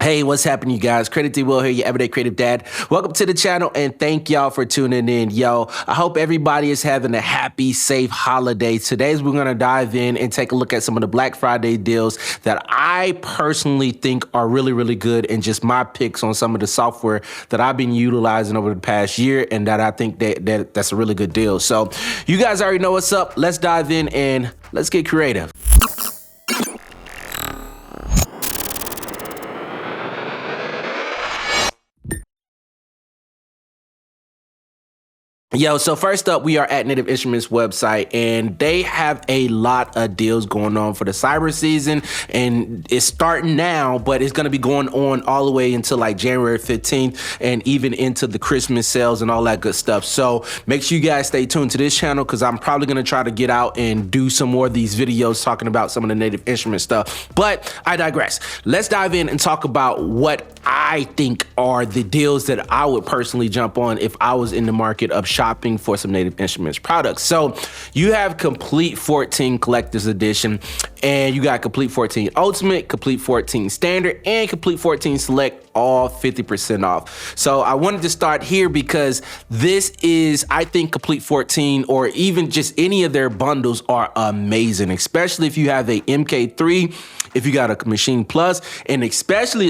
Hey, what's happening, you guys? Credit D Will here, your everyday creative dad. Welcome to the channel, and thank y'all for tuning in. Yo, I hope everybody is having a happy, safe holiday. Today, we're gonna dive in and take a look at some of the Black Friday deals that I personally think are really, really good, and just my picks on some of the software that I've been utilizing over the past year, and that I think that's a really good deal. So, you guys already know what's up. Let's dive in and let's get creative. Yo, so first up, we are at Native Instruments website, and they have a lot of deals going on for the cyber season, and it's starting now, but it's going to be going on all the way until like January 15th and even into the Christmas sales and all that good stuff. So make sure you guys stay tuned to this channel, because I'm probably going to try to get out and do some more of these videos talking about some of the Native Instrument stuff, but I digress. Let's dive in and talk about what I think are the deals that I would personally jump on if I was in the market of shopping for some Native Instruments products. So you have Complete 14 Collector's Edition, and you got Complete 14 Ultimate, Complete 14 Standard, and Complete 14 Select, all 50% off. So I wanted to start here because this is, I think Complete 14 or even just any of their bundles are amazing, especially if you have a MK3, if you got a Machine Plus, and especially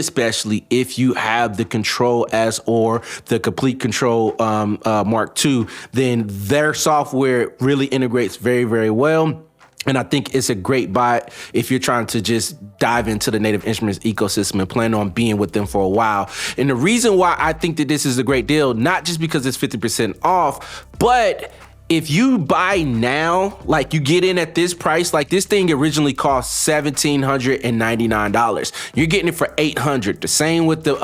if you have the Control S or the Complete Control Mark II, then their software really integrates very, very well. And I think it's a great buy if you're trying to just dive into the Native Instruments ecosystem and plan on being with them for a while. And the reason why I think that this is a great deal, not just because it's 50% off, but if you buy now, like you get in at this price, like this thing originally cost $1,799. You're getting it for $800. The same with the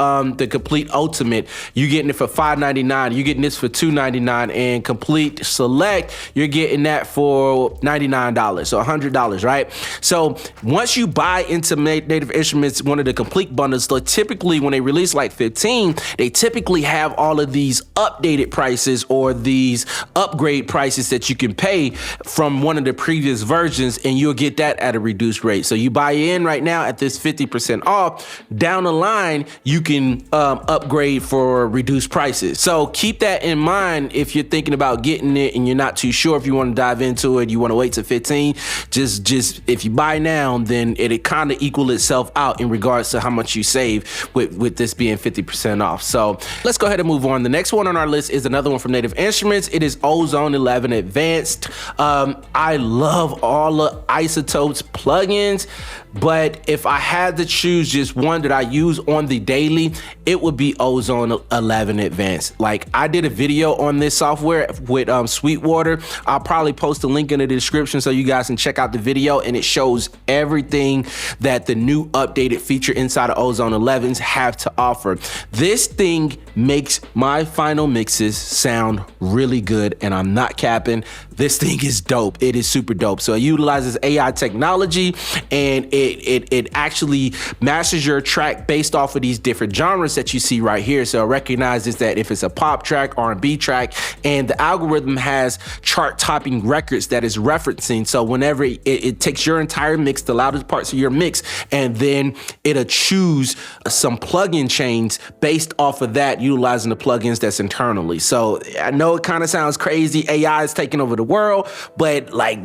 Complete Ultimate. You're getting it for $599. You're getting this for $299. And Complete Select, you're getting that for $99. So $100, right? So once you buy into Native Instruments, one of the complete bundles, so typically when they release like 15, they typically have all of these updated prices or these upgrade prices that you can pay from one of the previous versions, and you'll get that at a reduced rate. So you buy in right now at this 50% off, down the line you can upgrade for reduced prices. So keep that in mind if you're thinking about getting it and you're not too sure if you want to dive into it, you want to wait to 15. Just if you buy now, then it kind of equal itself out in regards to how much you save with this being 50% off. So let's go ahead and move on. The next one on our list is another one from Native Instruments. It is Ozone 11 Advanced. I love all the Isotopes plugins, but if I had to choose just one that I use on the daily, it would be Ozone 11 Advanced. Like, I did a video on this software with Sweetwater. I'll probably post a link in the description so you guys can check out the video, and it shows everything that the new updated feature inside of Ozone 11s have to offer. This thing makes my final mixes sound really good, and I'm not capping. This thing is dope. It is super dope. So it utilizes AI technology, and it actually masters your track based off of these different genres that you see right here. So it recognizes that if it's a pop track, R&B track, and the algorithm has chart topping records that is referencing. So whenever it takes your entire mix, the loudest parts of your mix, and then it'll choose some plugin chains based off of that, utilizing the plugins that's internally. So I know it kind of sounds crazy. AI is taking over the world, but like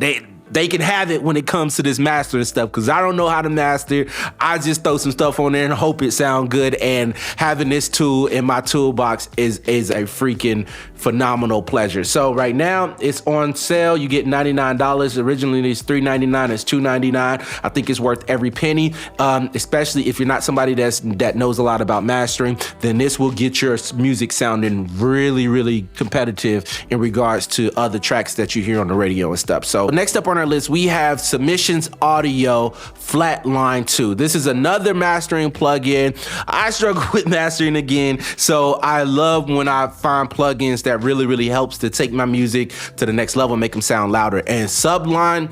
they can have it when it comes to this mastering stuff, because I don't know how to master. I just throw some stuff on there and hope it sounds good, and having this tool in my toolbox is a freaking phenomenal pleasure. So right now it's on sale. You get $99. Originally it's $399. It's $299. I think it's worth every penny, especially if you're not somebody that knows a lot about mastering. Then this will get your music sounding really, really competitive in regards to other tracks that you hear on the radio and stuff. So next up on our list, we have Submissions Audio Flatline 2. This is another mastering plugin. I struggle with mastering again, so I love when I find plugins that really helps to take my music to the next level, make them sound louder. And Flatline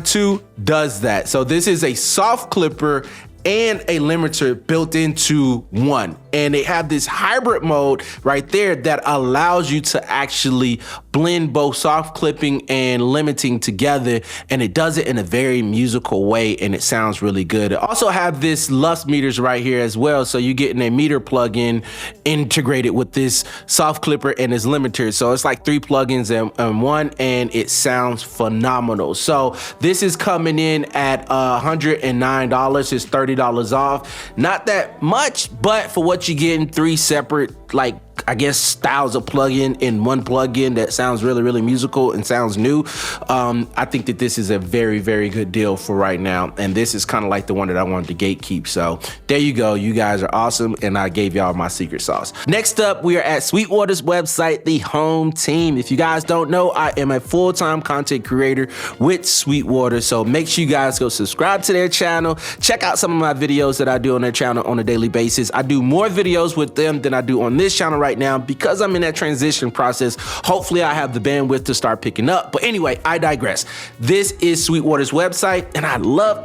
2 does that. So this is a soft clipper and a limiter built into one. And they have this hybrid mode right there that allows you to actually blend both soft clipping and limiting together, and it does it in a very musical way, and it sounds really good. It also have this lux meters right here as well, so you're getting a meter plugin integrated with this soft clipper and this limiter. So it's like 3 plugins in one, and it sounds phenomenal. So this is coming in at $109. It's $30 off. Not that much, but for what you get in 3 separate, like, I guess, styles of plugin in one plugin that sounds really, really musical and sounds new. I think that this is a very, very good deal for right now. And this is kind of like the one that I wanted to gatekeep. So there you go. You guys are awesome. And I gave y'all my secret sauce. Next up, we are at Sweetwater's website, the home team. If you guys don't know, I am a full-time content creator with Sweetwater. So make sure you guys go subscribe to their channel. Check out some of my videos that I do on their channel on a daily basis. I do more videos with them than I do on this channel right now because I'm in that transition process. Hopefully I have the bandwidth to start picking up. But anyway, I digress. This is Sweetwater's website, and I love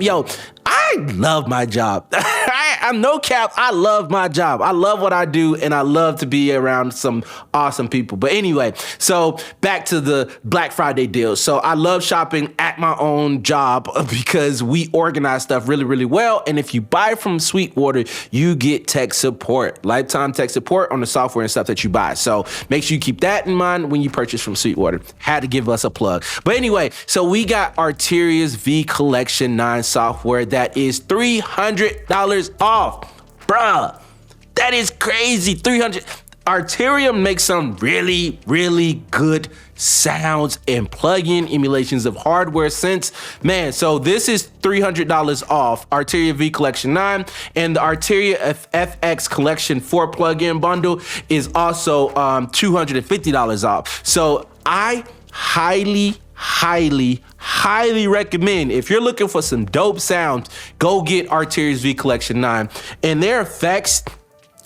my job. I'm no cap. I love my job. I love what I do, and I love to be around some awesome people. But anyway, so back to the Black Friday deals. So I love shopping at my own job because we organize stuff really, really well. And if you buy from Sweetwater, you get tech support, lifetime tech support on the software and stuff that you buy. So make sure you keep that in mind when you purchase from Sweetwater. Had to give us a plug. But anyway, so we got Arturia's V Collection 9 software that is $300 off. Bruh, that is crazy. Arturia makes some really, really good sounds and plug-in emulations of hardware synths. Man, so this is $300 off Arturia V Collection 9, and the Arturia FX Collection 4 plug-in bundle is also $250 off. So I highly recommend, if you're looking for some dope sounds, go get Arturia's V Collection 9. And their effects,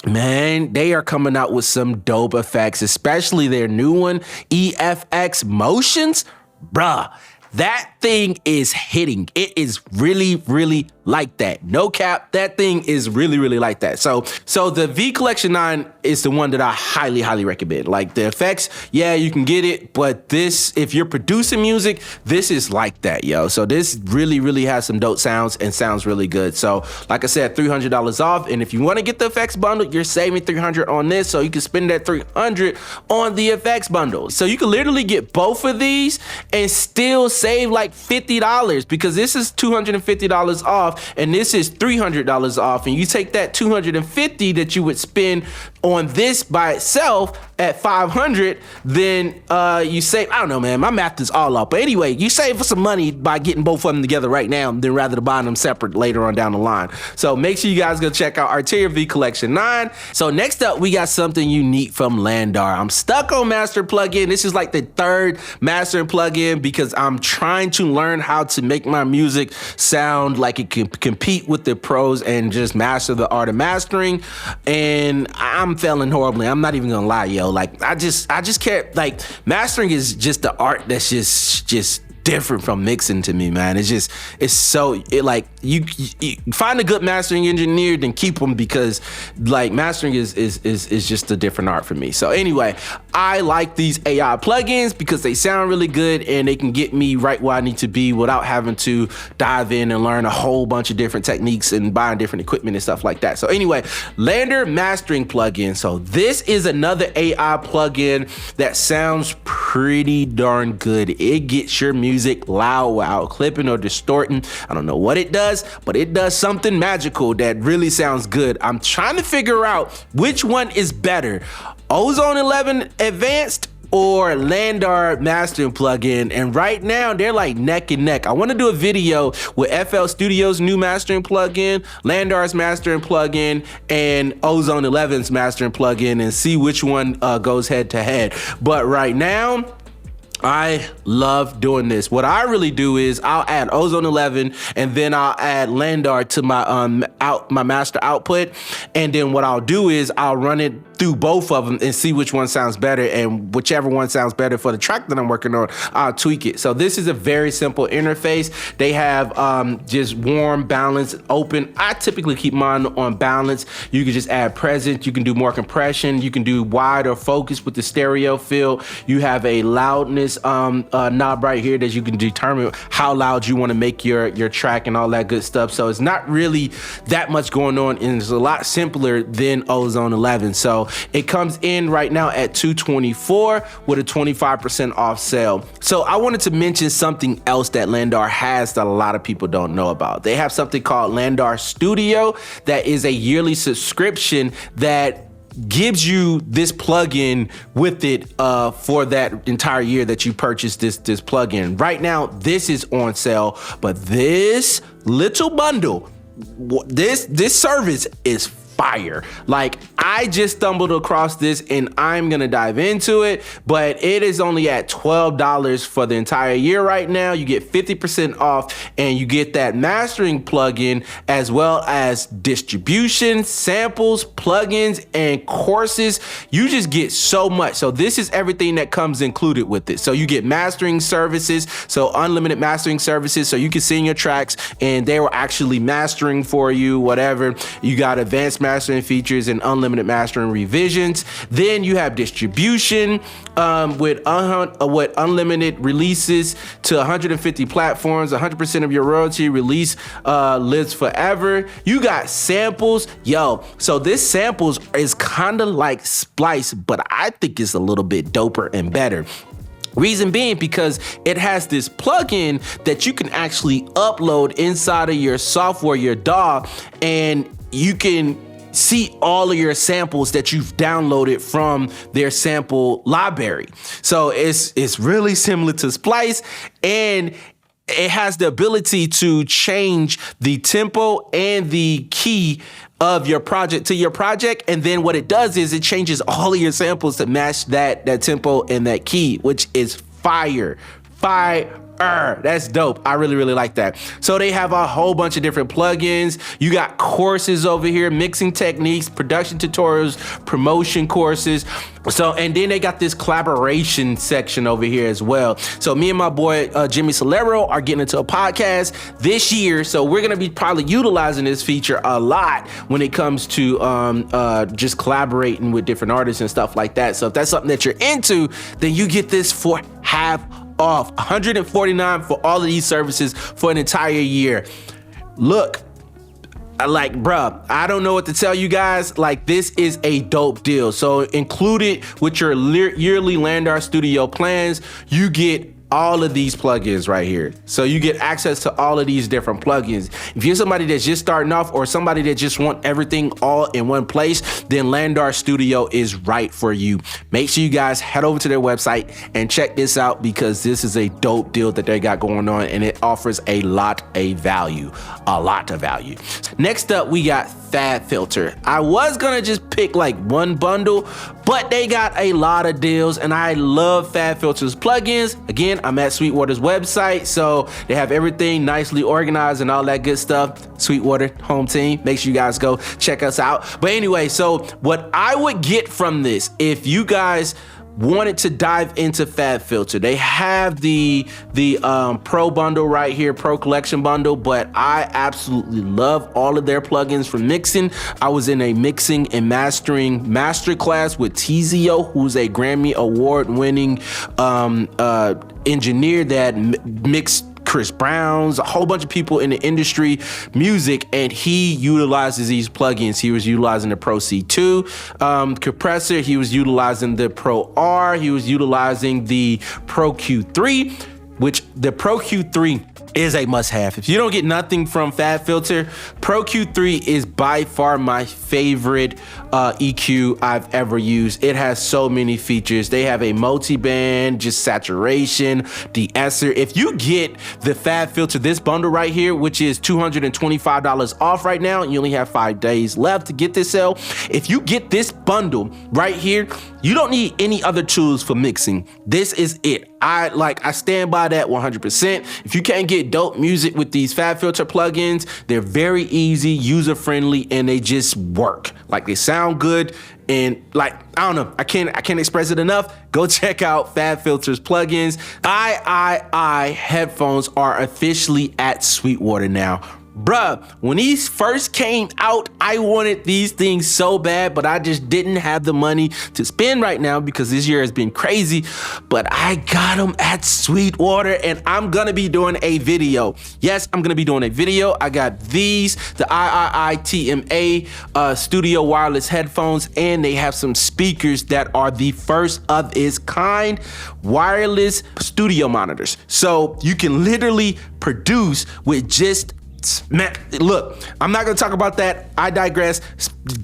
man, they are coming out with some dope effects, especially their new one, EFX Motions. Bruh, that thing is hitting. It is really, really like that. No cap, that thing is really, really like that. So the V Collection 9 is the one that I highly recommend. Like the effects, yeah, you can get it, but this, if you're producing music, this is like that, yo. So this really, really has some dope sounds and sounds really good. So like I said, $300 off. And if you want to get the effects bundle, you're saving $300 on this. So you can spend that $300 on the effects bundle. So you can literally get both of these and still save like $50 because this is $250 off and this is $300 off. And you take that $250 that you would spend on this by itself at $500, then you save, I don't know, man, my math is all up. But anyway, you save some money by getting both of them together right now than rather than buying them separate later on down the line. So make sure you guys go check out Arturia V Collection 9. So next up, we got something unique from Landar. I'm stuck on master plugin. This is like the 3rd mastering plugin because I'm trying to learn how to make my music sound like it can compete with the pros and just master the art of mastering. And I'm failing horribly. I'm not even gonna lie, yo. Like I just can't, like, mastering is just the art that's just different from mixing to me, man. It's so like you find a good mastering engineer, then keep them, because like mastering is just a different art for me. So anyway, I like these AI plugins because they sound really good and they can get me right where I need to be without having to dive in and learn a whole bunch of different techniques and buying different equipment and stuff like that. So anyway, Landar mastering plugin. So this is another AI plugin that sounds pretty darn good. It gets your music loud without clipping or distorting. I don't know what it does, but it does something magical that really sounds good. I'm trying to figure out which one is better, Ozone 11 Advanced or Landar mastering plugin, and right now they're like neck and neck. I want to do a video with FL Studio's new mastering plugin, Landar's mastering plugin, and Ozone 11's mastering plugin, and see which one goes head to head. But right now, I love doing this. What I really do is I'll add Ozone 11 and then I'll add Landar to my my master output, and then what I'll do is I'll run it through both of them and see which one sounds better, and whichever one sounds better for the track that I'm working on, I'll tweak it. So this is a very simple interface. They have just warm, balance, open. I typically keep mine on balance. You can just add presence. You can do more compression. You can do wide or focus with the stereo field. You have a loudness knob right here that you can determine how loud you want to make your track and all that good stuff. So it's not really that much going on, and it's a lot simpler than Ozone 11. So it comes in right now at $224 with a 25% off sale. So I wanted to mention something else that Landar has that a lot of people don't know about. They have something called Landar Studio that is a yearly subscription that gives you this plugin with it for that entire year that you purchased this plugin. Right now, this is on sale, but this little bundle, this service is fire. Like, I just stumbled across this and I'm gonna dive into it, but it is only at $12 for the entire year right now. You get 50% off, and you get that mastering plugin as well as distribution, samples, plugins, and courses. You just get so much. So this is everything that comes included with it. So you get mastering services, so unlimited mastering services, so you can send your tracks and they were actually mastering for you, whatever. You got advanced mastering features and unlimited mastering revisions. Then you have distribution with unlimited releases to 150 platforms. 100% of your royalty release lives forever. You got samples. Yo, so this samples is kind of like Splice, but I think it's a little bit doper and better. Reason being because it has this plugin that you can actually upload inside of your software, your DAW, and you can see all of your samples that you've downloaded from their sample library. So it's really similar to Splice, and it has the ability to change the tempo and the key of your project to your project. And then what it does is it changes all of your samples to match that tempo and that key, which is fire. That's dope. I really like that. So they have a whole bunch of different plugins. You got courses over here, mixing techniques, production tutorials, promotion courses. So, and then they got this collaboration section over here as well. So me and my boy Jimmy Solero are getting into a podcast this year. So we're gonna be probably utilizing this feature a lot when it comes to just collaborating with different artists and stuff like that. So if that's something that you're into, then you get this for half off. $149 for all of these services for an entire year. Look, bruh, I don't know what to tell you guys. Like, this is a dope deal. So included with your yearly Landar Studio plans, you get all of these plugins right here. So you get access to all of these different plugins. If you're somebody that's just starting off, or somebody that just want everything all in one place, then Landar Studio is right for you. Make sure you guys head over to their website and check this out, because this is a dope deal that they got going on, and it offers a lot of value. Next up, we got FabFilter. I was gonna just pick like one bundle, but they got a lot of deals, and I love FabFilter's plugins. Again, I'm at Sweetwater's website, so they have everything nicely organized and all that good stuff. Sweetwater home team, make sure you guys go check us out. But anyway, so what I would get from this, if you guys wanted to dive into FabFilter, they have the Pro bundle right here, Pro Collection bundle, but I absolutely love all of their plugins for mixing. I was in a mixing and mastering masterclass with Tizio, who's a Grammy award-winning engineer that mixed Chris Brown's, a whole bunch of people in the industry, music, and he utilizes these plugins. He was utilizing the Pro C2 compressor, he was utilizing the Pro R, he was utilizing the Pro Q3, which the Pro Q3 is a must-have. If you don't get nothing from FabFilter, Pro Q3 is by far my favorite EQ I've ever used. It has so many features. They have a multi-band, just saturation, de-esser. If you get the FabFilter, this bundle right here, which is $225 off right now, and you only have 5 days left to get this sale. If you get this bundle right here, You don't need any other tools for mixing. This is it. I stand by that 100%. If you can't get dope music with these FabFilter plugins, they're very easy, user-friendly, and they just work. Like, they sound good, and like, I don't know, I can't express it enough. Go check out FabFilter's plugins. I headphones are officially at Sweetwater now. Bruh, when these first came out, I wanted these things so bad, but I just didn't have the money to spend right now because this year has been crazy. But I got them at Sweetwater, and I'm gonna be doing a video. Yes, I'm gonna be doing a video. I got these, the TMA studio wireless headphones, and they have some speakers that are the first of its kind wireless studio monitors. So you can literally produce with just, man, look, I'm not gonna talk about that. I digress.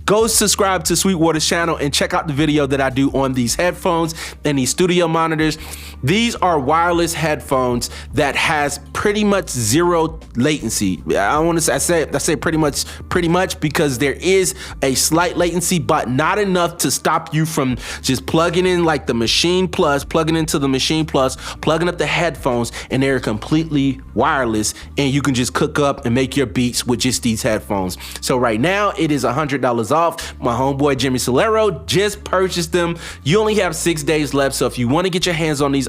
Go subscribe to Sweetwater's channel and check out the video that I do on these headphones and these studio monitors. These are wireless headphones that has pretty much zero latency. I say pretty much because there is a slight latency, but not enough to stop you from just plugging in like the Machine Plus, plugging into the Machine Plus, plugging up the headphones, and they're completely wireless, and you can just cook up and make your beats with just these headphones. So right now it is $100 off. My homeboy Jimmy Solero just purchased them. You only have 6 days left, so if you want to get your hands on these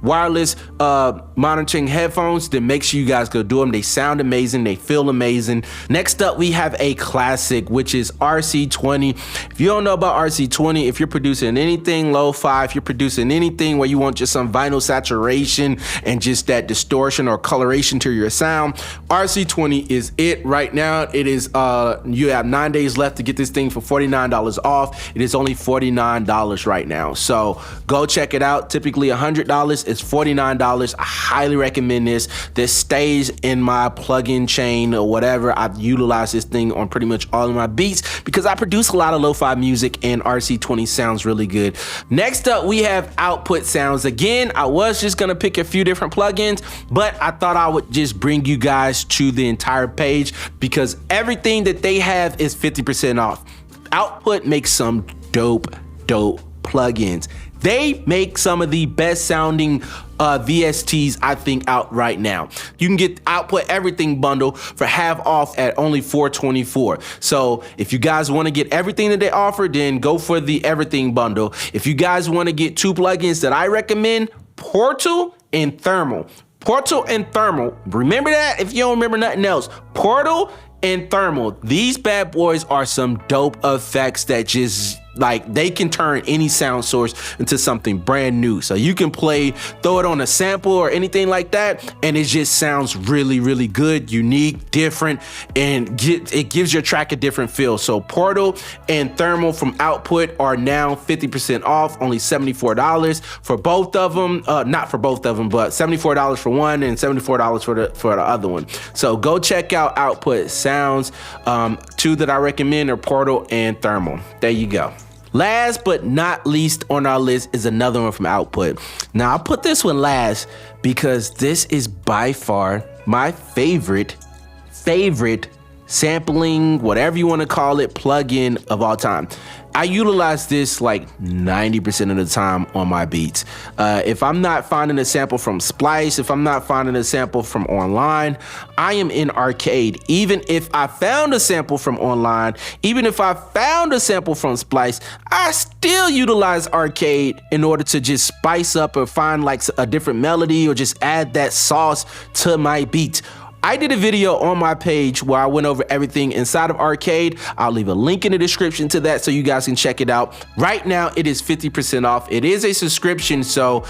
wireless monitoring headphones, then make sure you guys go do them. They sound amazing, they feel amazing. Next up, we have a classic, which is RC20. If you don't know about RC20, if you're producing anything lo-fi, if you're producing anything where you want just some vinyl saturation and just that distortion or coloration to your sound, RC20 is it right now. It is you have 9 days left to get this thing for $49 off. It is only $49 right now, so go check it out. Typically $100, it's $49. I highly recommend this. This stays in my plugin chain or whatever. I've utilized this thing on pretty much all of my beats because I produce a lot of lo-fi music, and RC20 sounds really good. Next up, we have Output Sounds. Again, I was just gonna pick a few different plugins, but I thought I would just bring you guys to the entire page because everything that they have is 50% off. Output makes some dope plugins. They make some of the best sounding VSTs I think out right now. You can get Output Everything bundle for half off at only $424. So if you guys want to get everything that they offer, then go for the Everything bundle. If you guys want to get two plugins that I recommend, Portal and Thermal. Portal and Thermal, remember that if you don't remember nothing else. Portal and Thermal, these bad boys are some dope effects that just, like, they can turn any sound source into something brand new. So you can throw it on a sample or anything like that, and it just sounds really good, unique, different, and it gives your track a different feel. So Portal and Thermal from Output are now 50% off, only $74 for both of them. Not for both of them, but $74 for one and $74 for the other one. So go check out Output Sounds. Two that I recommend are Portal and Thermal. There you go. Last but not least on our list is another one from Output. Now, I put this one last because this is by far my favorite sampling, whatever you want to call it, plugin of all time. I utilize this like 90% of the time on my beats. If I'm not finding a sample from Splice, if I'm not finding a sample from online, I am in Arcade. Even if I found a sample from online, even if I found a sample from Splice, I still utilize Arcade in order to just spice up or find like a different melody or just add that sauce to my beats. I did a video on my page where I went over everything inside of Arcade. I'll leave a link in the description to that so you guys can check it out. Right now, it is 50% off. It is a subscription, so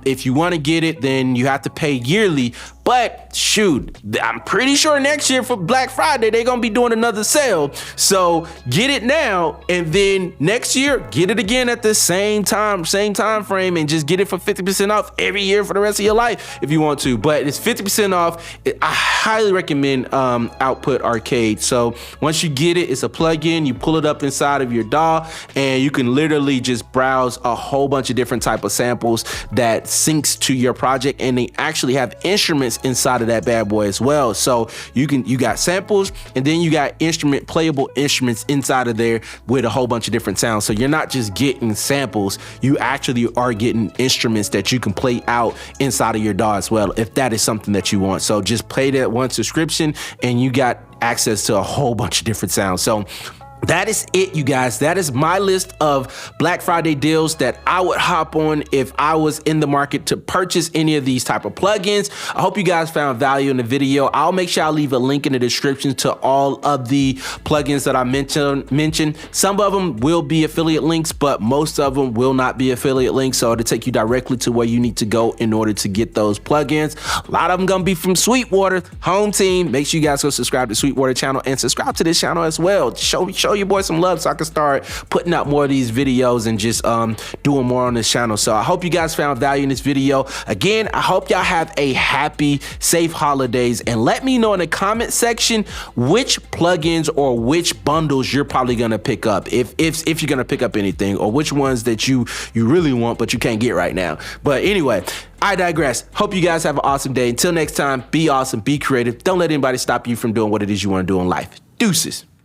if you want to get it, then you have to pay yearly. But shoot, I'm pretty sure next year for Black Friday, they're gonna be doing another sale. So get it now, and then next year, get it again at the same time frame, and just get it for 50% off every year for the rest of your life if you want to. But it's 50% off. I highly recommend Output Arcade. So once you get it, it's a plugin. You pull it up inside of your DAW, and you can literally just browse a whole bunch of different type of samples that syncs to your project, and they actually have instruments inside of that bad boy as well. So you got samples, and then you got playable instruments inside of there with a whole bunch of different sounds. So you're not just getting samples, you actually are getting instruments that you can play out inside of your DAW as well, if that is something that you want. So just pay that one subscription and you got access to a whole bunch of different sounds. So that is it, you guys. That is my list of Black Friday deals that I would hop on if I was in the market to purchase any of these type of plugins. I hope you guys found value in the video. I'll make sure I leave a link in the description to all of the plugins that I mentioned. Some of them will be affiliate links, but most of them will not be affiliate links. So it'll take you directly to where you need to go in order to get those plugins. A lot of them gonna be from Sweetwater, home team. Make sure you guys go subscribe to Sweetwater channel and subscribe to this channel as well. Show your boy some love so I can start putting out more of these videos and just doing more on this channel. So I hope you guys found value in this video. Again, I hope y'all have a happy, safe holidays, and let me know in the comment section which plugins or which bundles you're probably gonna pick up, if you're gonna pick up anything, or which ones that you really want but you can't get right now. But anyway, I digress. Hope you guys have an awesome day. Until next time, be awesome, be creative. Don't let anybody stop you from doing what it is you want to do in life. Deuces.